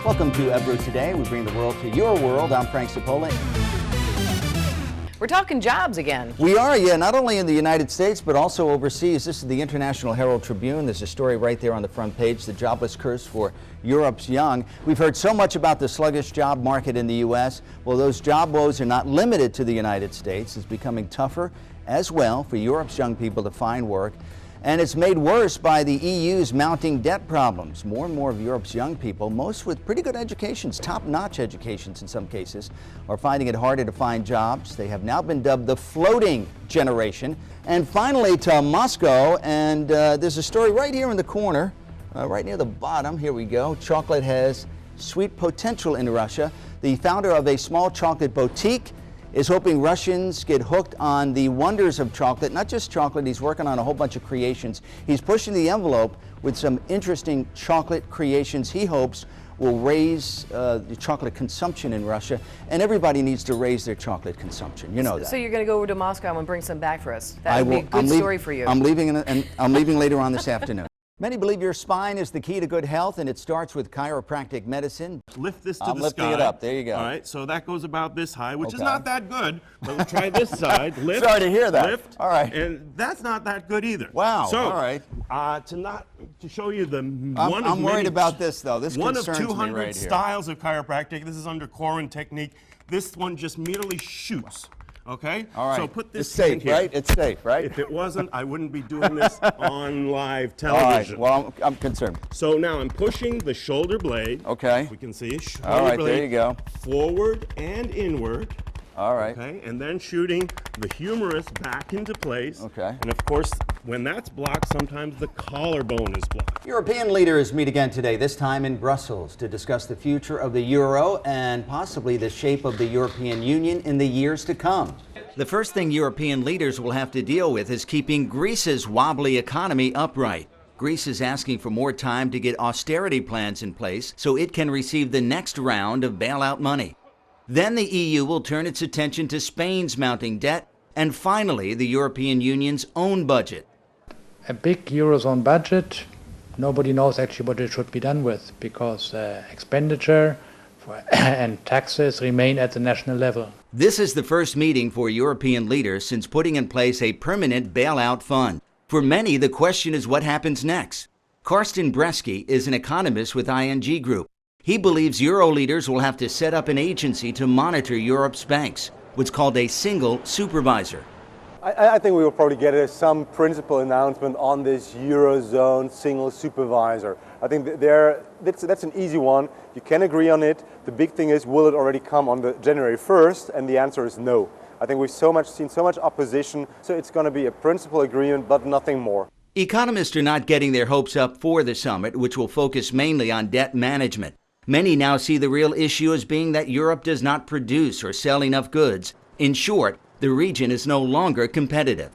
Welcome to EBRU Today. We bring the world to your world. I'm Frank Cipolla. We're talking jobs again. We are, yeah, not only in the United States, but also overseas. This is the International Herald Tribune. There's a story right there on the front page, the jobless curse for Europe's young. We've heard so much about the sluggish job market in the U.S. Well, those job woes are not limited to the United States. It's becoming tougher as well for Europe's young people to find work. And it's made worse by the EU's mounting debt problems. More and more of Europe's young people, most with pretty good educations, top-notch educations in some cases, are finding it harder to find jobs. They have now been dubbed the floating generation. And finally to Moscow, and there's a story right here in the corner, right near the bottom. Here we go. Chocolate has sweet potential in Russia. The founder of a small chocolate boutique is hoping Russians get hooked on the wonders of chocolate. Not just chocolate, he's working on a whole bunch of creations. He's pushing the envelope with some interesting chocolate creations he hopes will raise the chocolate consumption in Russia. And everybody needs to raise their chocolate consumption. You know that. So you're going to go over to Moscow and bring some back for us. That would be a good story for you. I'm leaving later on this afternoon. Many believe your spine is the key to good health, and it starts with chiropractic medicine. Lift this to the sky. I'm lifting it up. There you go. All right, so that goes about this high, which is not that good. But we'll try this side. Lift. Sorry to hear that. Lift. All right. And that's not that good either. Wow. So, all right. To show you the I'm worried about this though. This one concerns of me 200 right here. styles of chiropractic. This is under Corin technique. This one just merely shoots. Okay? All right. So put this it's safe, here. right? It's safe, right? If it wasn't, I wouldn't be doing this on live All right. television. Well, I'm concerned. So now I'm pushing the shoulder blade. Okay. We can see shoulder All right, blade there you go. forward and inward. All right. Okay, and then shooting the humerus back into place. Okay. And of course, when that's blocked, sometimes the collarbone is blocked. European leaders meet again today, this time in Brussels, to discuss the future of the euro and possibly the shape of the European Union in the years to come. The first thing European leaders will have to deal with is keeping Greece's wobbly economy upright. Greece is asking for more time to get austerity plans in place so it can receive the next round of bailout money. Then the EU will turn its attention to Spain's mounting debt, and finally the European Union's own budget. A big Eurozone budget, nobody knows actually what it should be done with, because expenditure and taxes remain at the national level. This is the first meeting for European leaders since putting in place a permanent bailout fund. For many, the question is what happens next. Karsten Bresky is an economist with ING Group. He believes Euro leaders will have to set up an agency to monitor Europe's banks, what's called a single supervisor. I think we will probably get some principal announcement on this Eurozone single supervisor. I think that's an easy one. You can agree on it. The big thing is, will it already come on the January 1st? And the answer is no. I think we've seen so much opposition, so it's going to be a principal agreement, but nothing more. Economists are not getting their hopes up for the summit, which will focus mainly on debt management. Many now see the real issue as being that Europe does not produce or sell enough goods. In short, the region is no longer competitive.